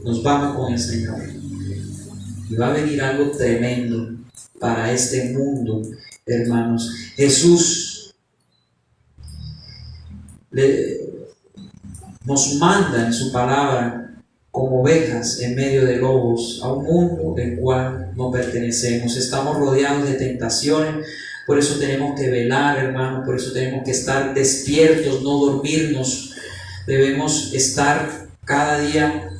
Speaker 1: nos vamos con el Señor. Y va a venir algo tremendo para este mundo, hermanos. Jesús nos manda en su palabra como ovejas en medio de lobos a un mundo del cual no pertenecemos. Estamos rodeados de tentaciones. Por eso tenemos que velar, hermano, por eso tenemos que estar despiertos, no dormirnos. Debemos estar cada día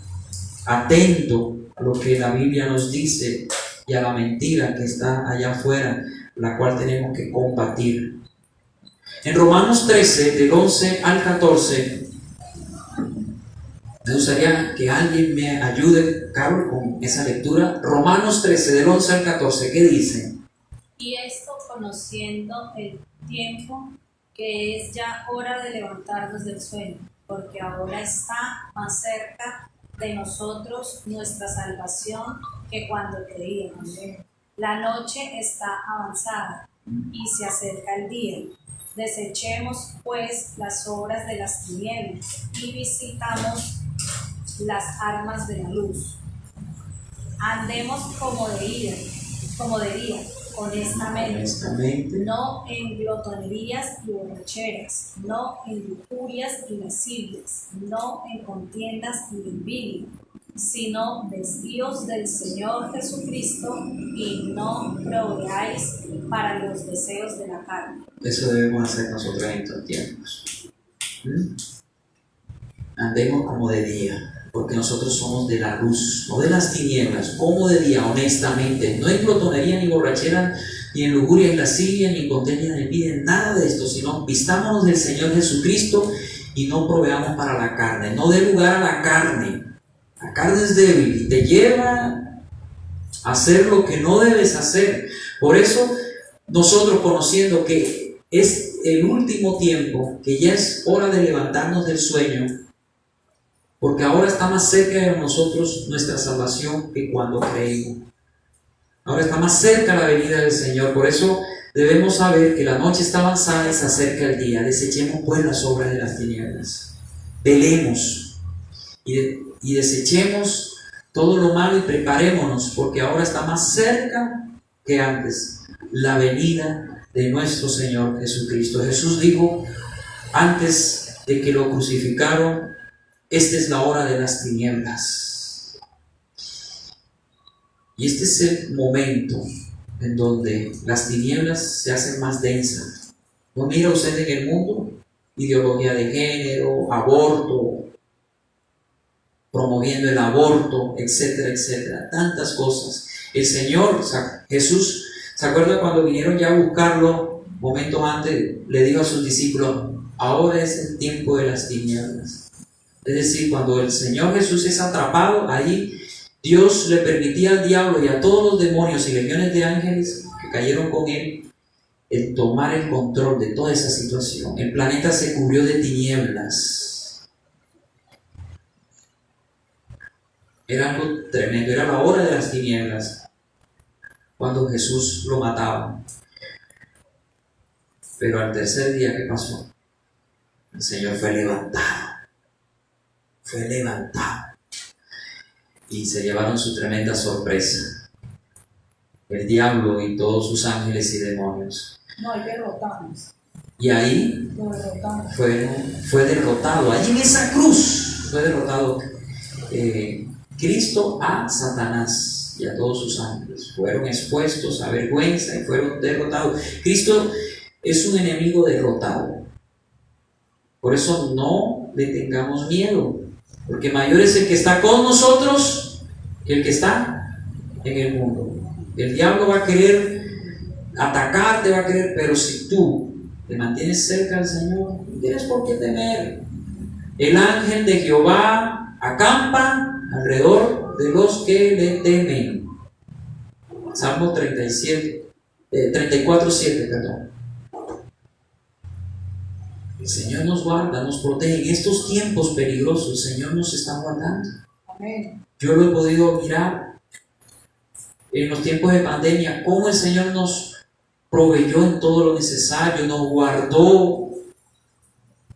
Speaker 1: atentos a lo que la Biblia nos dice y a la mentira que está allá afuera, la cual tenemos que combatir. En Romanos 13, del 11 al 14, me gustaría que alguien me ayude, Carlos, con esa lectura. Romanos 13, del 11 al 14, ¿qué dice?
Speaker 2: Y esto conociendo el tiempo, que es ya hora de levantarnos del sueño, porque ahora está más cerca de nosotros nuestra salvación que cuando creíamos. La noche está avanzada y se acerca el día. Desechemos pues las obras de las tinieblas y visitamos las armas de la luz. Andemos como de día, honestamente, no en glotonerías y borracheras, no en lujurias y lascivias, no en contiendas y envidia, sino vestidos del Señor Jesucristo y no proveáis para los deseos de la carne.
Speaker 1: Eso debemos hacer nosotros en estos tiempos. Andemos como de día, porque nosotros somos de la luz, no de las tinieblas, como de día, honestamente, no en glotonería ni borrachera, ni en lujuria, ni lascivia, ni en contienda, ni envidia, nada de esto, sino vistámonos del Señor Jesucristo y no proveamos para la carne, no dé lugar a la carne. La carne es débil y te lleva a hacer lo que no debes hacer. Por eso nosotros, conociendo que es el último tiempo, que ya es hora de levantarnos del sueño, porque ahora está más cerca de nosotros nuestra salvación que cuando creímos. Ahora está más cerca la venida del Señor. Por eso debemos saber que la noche está avanzada y se acerca el día. Desechemos pues las obras de las tinieblas. Velemos y desechemos todo lo malo y preparémonos, porque ahora está más cerca que antes la venida de nuestro Señor Jesucristo. Jesús dijo antes de que lo crucificaron: esta es la hora de las tinieblas. Y este es el momento en donde las tinieblas se hacen más densas. ¿No mira usted en el mundo? Ideología de género, aborto, promoviendo el aborto, etcétera, etcétera. Tantas cosas. El Señor, Jesús, ¿se acuerda cuando vinieron ya a buscarlo? Momentos antes le dijo a sus discípulos: ahora es el tiempo de las tinieblas. Es decir, cuando el Señor Jesús es atrapado, ahí Dios le permitía al diablo y a todos los demonios y legiones de ángeles que cayeron con él el tomar el control de toda esa situación. El planeta se cubrió de tinieblas. Era algo tremendo, era la hora de las tinieblas cuando Jesús lo mataba. Pero al tercer día, ¿qué pasó? El Señor fue levantado. fue levantado. Y se llevaron su tremenda sorpresa. El diablo y todos sus ángeles y demonios.
Speaker 2: No, hay derrotamos.
Speaker 1: Y ahí
Speaker 2: Lo derrotamos.
Speaker 1: fue derrotado. Allí en esa cruz fue derrotado Cristo a Satanás y a todos sus ángeles. Fueron expuestos a vergüenza y fueron derrotados. Cristo es un enemigo derrotado. Por eso no le tengamos miedo, porque mayor es el que está con nosotros que el que está en el mundo. El diablo va a querer atacarte, va a querer, pero si tú te mantienes cerca del Señor, no tienes por qué temer. El ángel de Jehová acampa alrededor de los que le temen. Salmo 34:7, perdón. El Señor nos guarda, nos protege. En estos tiempos peligrosos, el Señor nos está guardando.
Speaker 2: Amén.
Speaker 1: Yo lo he podido mirar en los tiempos de pandemia, cómo el Señor nos proveyó en todo lo necesario, nos guardó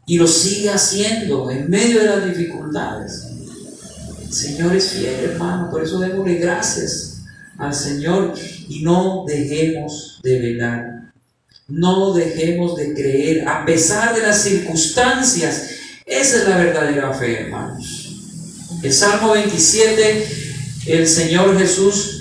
Speaker 1: y lo sigue haciendo en medio de las dificultades. El Señor es fiel, hermano, por eso démosle gracias al Señor y no dejemos de velar. No dejemos de creer, a pesar de las circunstancias. Esa es la verdadera fe, hermanos. El Salmo 27, el Señor Jesús,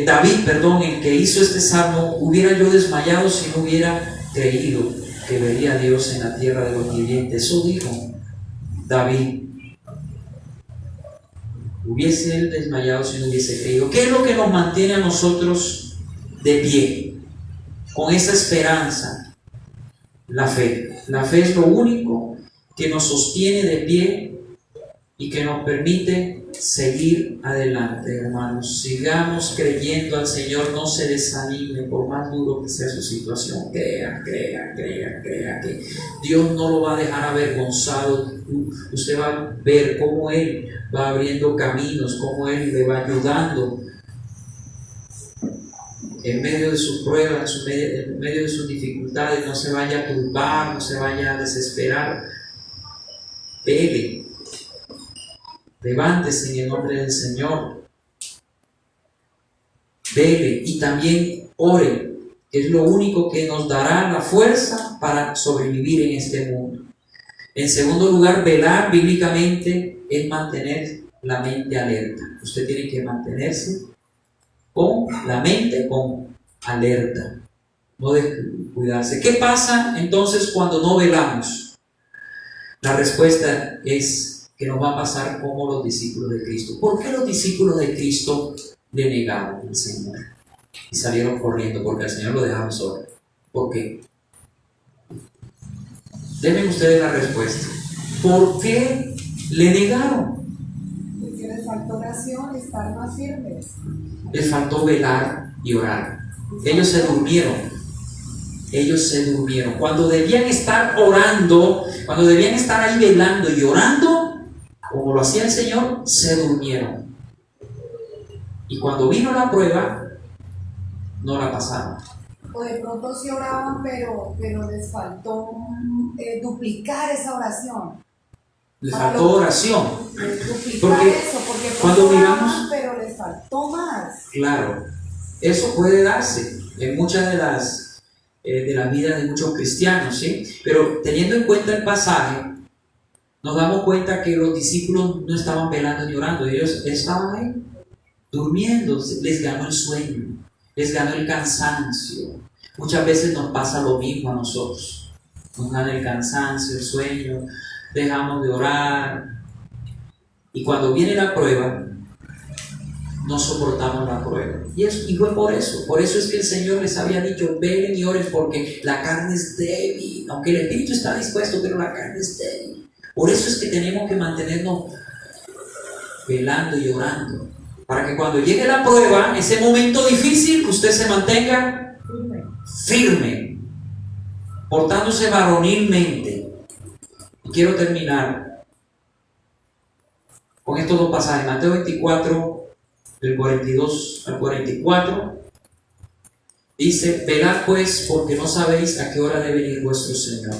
Speaker 1: David, el que hizo este salmo, hubiera yo desmayado si no hubiera creído que vería a Dios en la tierra de los vivientes. Eso dijo David. Hubiese él desmayado si no hubiese creído. ¿Qué es lo que nos mantiene a nosotros de pie? Con esa esperanza, la fe. La fe es lo único que nos sostiene de pie y que nos permite seguir adelante, hermanos. Sigamos creyendo al Señor, no se desanime por más duro que sea su situación. Crea que Dios no lo va a dejar avergonzado. Usted va a ver cómo Él va abriendo caminos, cómo Él le va ayudando en medio de sus pruebas, en medio de sus dificultades. No se vaya a turbar, no se vaya a desesperar. Pele, levántese en el nombre del Señor. Vele y también ore, que es lo único que nos dará la fuerza para sobrevivir en este mundo. En segundo lugar, velar bíblicamente es mantener la mente alerta. Usted tiene que mantenerse con la mente alerta, no descuidarse. ¿Qué pasa entonces cuando no velamos? La respuesta es que nos va a pasar como los discípulos de Cristo. ¿Por qué los discípulos de Cristo le negaron al Señor y salieron corriendo? Porque al Señor lo dejaron solo. ¿Por qué? Denme ustedes la respuesta. ¿Por qué le negaron?
Speaker 2: Porque les faltó oración, estar más firmes.
Speaker 1: Les faltó velar y orar. Ellos se durmieron. Cuando debían estar orando, cuando debían estar ahí velando y orando, como lo hacía el Señor, se durmieron. Y cuando vino la prueba, no la pasaron.
Speaker 3: O de pronto sí oraban, pero les faltó duplicar esa oración.
Speaker 1: Les faltó oración.
Speaker 3: Duplicar eso, porque
Speaker 1: cuando
Speaker 3: oraban,
Speaker 1: miramos,
Speaker 3: pero les faltó más.
Speaker 1: Claro, eso puede darse en muchas de las vidas de muchos cristianos, ¿sí? Pero teniendo en cuenta el pasaje, nos damos cuenta que los discípulos no estaban velando ni orando, ellos estaban ahí durmiendo. Les ganó el sueño, les ganó el cansancio. Muchas veces nos pasa lo mismo a nosotros, nos gana el cansancio, el sueño, dejamos de orar y cuando viene la prueba no soportamos la prueba. Y fue por eso es que el Señor les había dicho: velen y oren, porque la carne es débil, aunque el espíritu está dispuesto, pero la carne es débil. Por eso es que tenemos que mantenernos velando y orando, para que cuando llegue la prueba, ese momento difícil, usted se mantenga firme, portándose varonilmente. Y quiero terminar con estos dos pasajes. Mateo 24, del 42 al 44, dice: velad pues, porque no sabéis a qué hora debe venir vuestro Señor.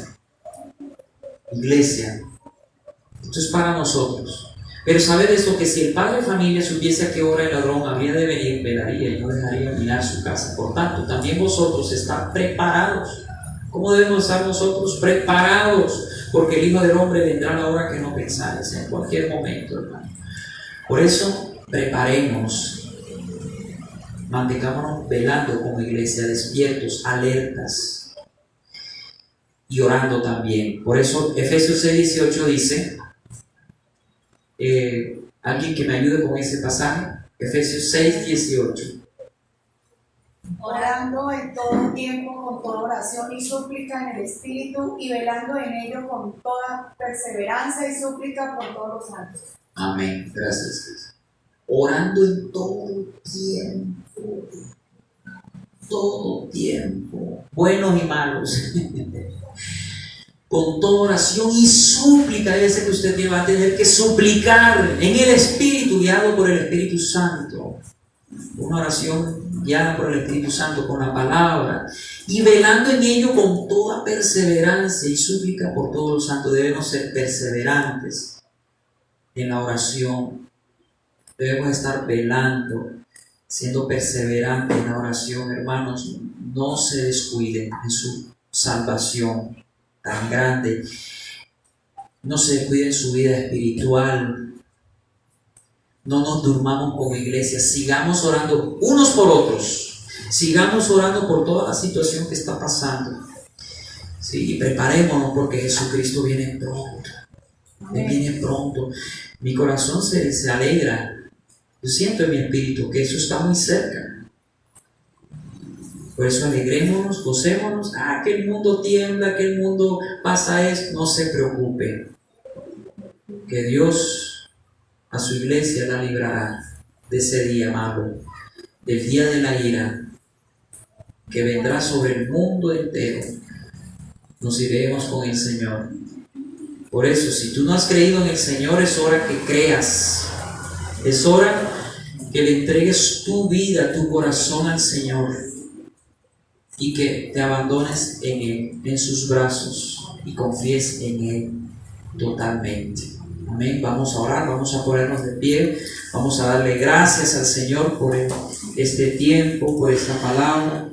Speaker 1: Iglesia, Esto es para nosotros. Pero sabed esto, que si el padre de familia supiese a qué hora el ladrón había de venir, velaría y no dejaría mirar su casa. Por tanto, también vosotros estad preparados. ¿Cómo debemos estar nosotros? Preparados, porque el Hijo del Hombre vendrá a la hora que no pensáis, en cualquier momento, hermano. Por eso, preparémonos, mantengámonos velando como iglesia, despiertos, alertas y orando también. Por eso, Efesios 6:18 dice, alguien que me ayude con ese pasaje, Efesios 6:18.
Speaker 3: Orando en todo tiempo con toda oración y súplica en el Espíritu y velando en ello con toda perseverancia y súplica por todos los santos.
Speaker 1: Amén. Gracias. Orando en todo tiempo. Todo tiempo. Buenos y malos. Con toda oración y súplica. Debe ser que usted va a tener que suplicar en el Espíritu, guiado por el Espíritu Santo. Una oración guiada por el Espíritu Santo, con la palabra, y velando en ello con toda perseverancia y súplica por todos los santos. Debemos ser perseverantes en la oración. Debemos estar velando, siendo perseverantes en la oración, hermanos. No se descuiden en su salvación tan grande. No se descuiden en su vida espiritual. No nos durmamos como iglesia. Sigamos orando unos por otros. Sigamos orando por toda la situación que está pasando. Sí, y preparémonos porque Jesucristo viene pronto. Él viene pronto. Mi corazón se alegra. Yo siento en mi espíritu que eso está muy cerca. Por eso alegrémonos, gocémonos. Que el mundo tiembla, que el mundo pasa esto. No se preocupe. Que Dios a su iglesia la librará de ese día malo, del día de la ira, que vendrá sobre el mundo entero. Nos iremos con el Señor. Por eso, si tú no has creído en el Señor, es hora que creas. Es hora que le entregues tu vida, tu corazón al Señor y que te abandones en Él, en sus brazos, y confíes en Él totalmente. Amén. Vamos a orar, vamos a ponernos de pie, vamos a darle gracias al Señor por este tiempo, por esta palabra.